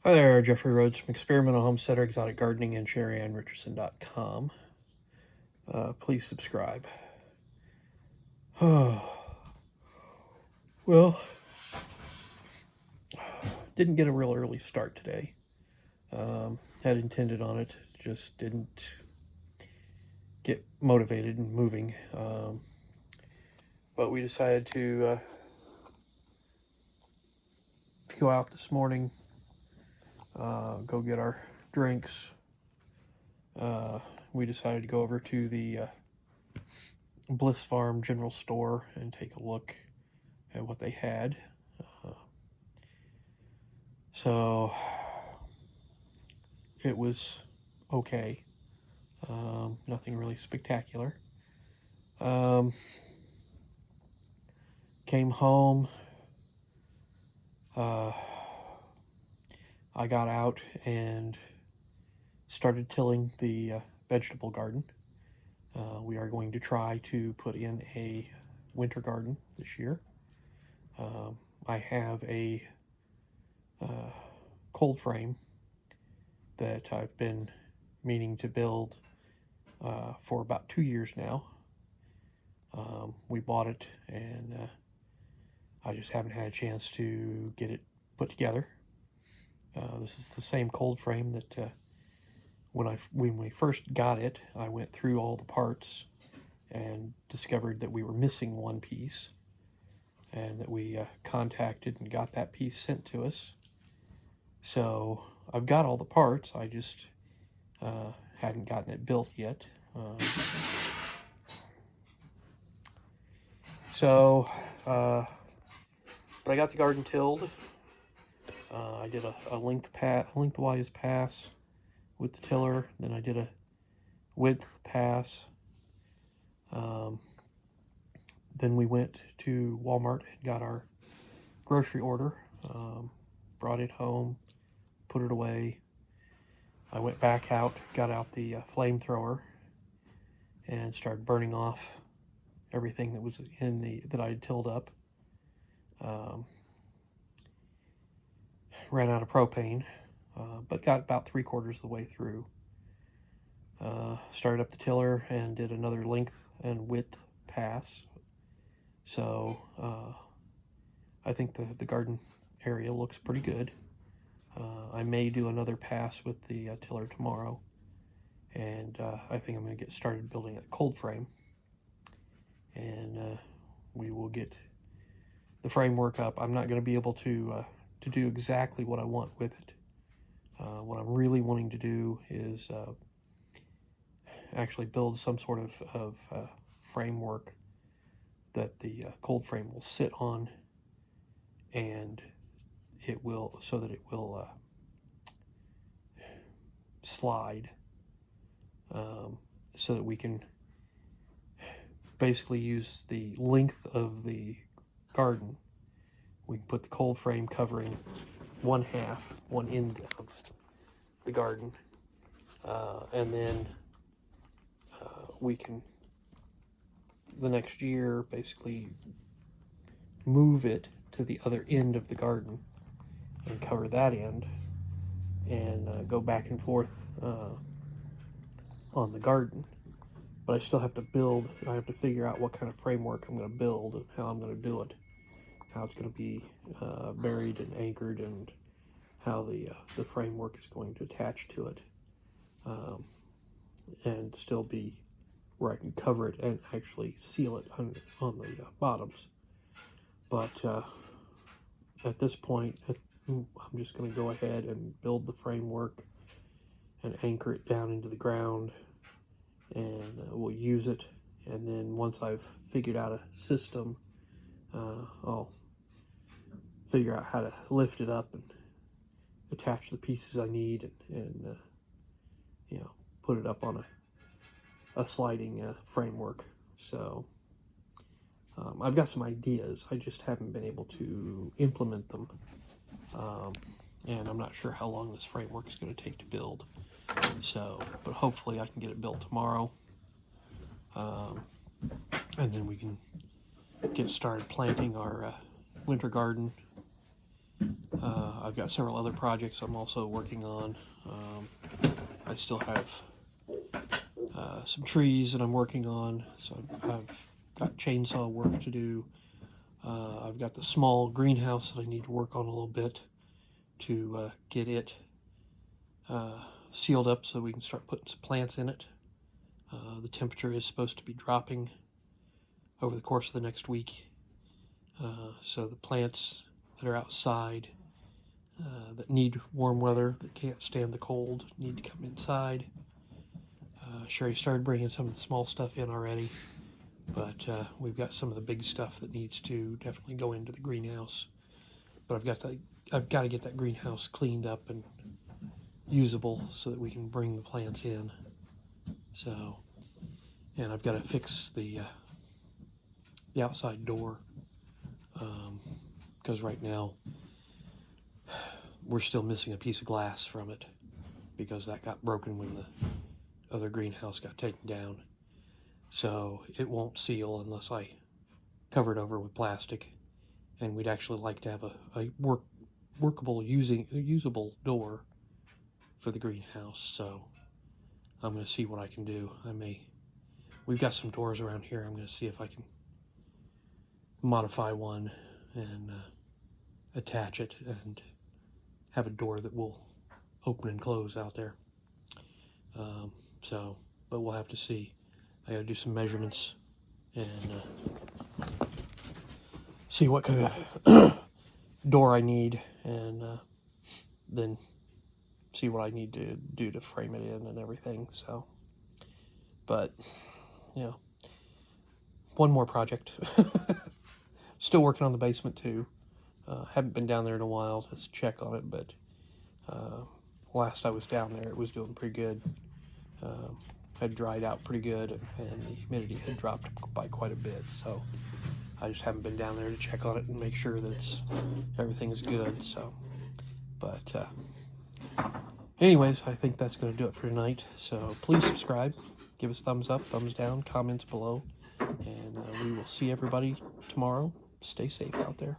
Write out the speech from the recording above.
Hi there, Jeffrey Rhoades from Experimental Homesteader, Exotic Gardening, and Sheri and Richerson.com. Please subscribe. Well, didn't get a real early start today. Had intended on it, just didn't get motivated and moving. But we decided to go out this morning, go get our drinks. We decided to go over to the Bliss Farm General Store and take a look at what they had. So it was okay. Nothing really spectacular. Came home. I got out and started tilling the vegetable garden. We are going to try to put in a winter garden this year. I have a cold frame that I've been meaning to build for about 2 years now. We bought it and I just haven't had a chance to get it put together. This is the same cold frame that when we first got it, I went through all the parts and discovered that we were missing one piece, and that we contacted and got that piece sent to us. So I've got all the parts, I just hadn't gotten it built yet. But I got the garden tilled. I did a lengthwise pass with the tiller. Then I did a width pass. Then we went to Walmart and got our grocery order. Brought it home, put it away. I went back out, got out the flamethrower, and started burning off everything that was that I had tilled up. Ran out of propane, but got about 3/4 of the way through. Started up the tiller and did another length and width pass. So I think the garden area looks pretty good. I may do another pass with the tiller tomorrow, and I think I'm going to get started building a cold frame, and we will get the framework up. I'm not going to be able to do exactly what I want with it. What I'm really wanting to do is actually build some sort of framework that the cold frame will sit on, and it will, so that it will slide, so that we can basically use the length of the garden. We can put the cold frame covering one end of the garden, and then we can, the next year, basically move it to the other end of the garden and cover that end, and go back and forth on the garden. But I still have to build. I have to figure out what kind of framework I'm going to build and how I'm going to do it, how it's going to be buried and anchored, and how the framework is going to attach to it, and still be where I can cover it and actually seal it on the bottoms. But at this point, I'm just going to go ahead and build the framework and anchor it down into the ground, and we'll use it. And then once I've figured out a system, I'll figure out how to lift it up and attach the pieces I need, and you know, put it up on a sliding framework. So I've got some ideas, I just haven't been able to implement them, and I'm not sure how long this framework is going to take to build. So, but hopefully I can get it built tomorrow, and then we can get started planting our winter garden I've got several other projects I'm also working on. I still have some trees that I'm working on, so I've got chainsaw work to do. I've got the small greenhouse that I need to work on a little bit to get it sealed up so we can start putting some plants in it. The temperature is supposed to be dropping over the course of the next week, so the plants that are outside that need warm weather, that can't stand the cold, need to come inside. Sheri started bringing some of the small stuff in already, but we've got some of the big stuff that needs to definitely go into the greenhouse. But I've got to get that greenhouse cleaned up and usable so that we can bring the plants in. So, and I've got to fix the outside door, because right now we're still missing a piece of glass from it because that got broken when the other greenhouse got taken down. So it won't seal unless I cover it over with plastic, and we'd actually like to have a workable, usable door for the greenhouse. So I'm going to see what I can do. We've got some doors around here. I'm going to see if I can modify one and attach it and have a door that will open and close out there. But we'll have to see. I got to do some measurements and see what kind of door I need, and then see what I need to do to frame it in and everything. So, but one more project. Still working on the basement too. Haven't been down there in a while to check on it, but last I was down there, it was doing pretty good. Had dried out pretty good, and the humidity had dropped by quite a bit. So I just haven't been down there to check on it and make sure that everything is good. So, but anyways, I think that's going to do it for tonight. So please subscribe, give us thumbs up, thumbs down, comments below, and we will see everybody tomorrow. Stay safe out there.